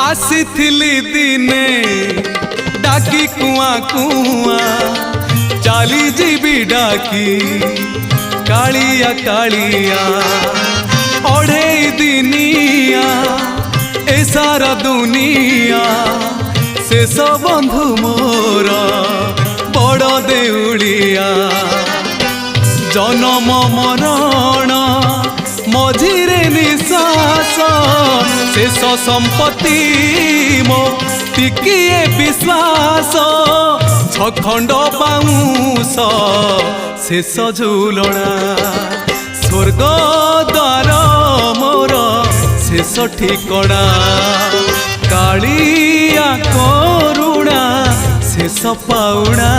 आसीथिली दिने डाकी कुआ कुआ चाली जीवी डाकी कालिया कालिया ओढ़े दिनिया ए सारा दुनिया शेष बंधु मोर बड़ देउलिया जन्म मरण मझिरे निश्वास शेष संपत्ति मो टिकिए विश्वास छखंड बाउंस शेष झुलना स्वर्ग द्वार मोर शेष ठिकणा कालिया करुणा शेष पाउणा।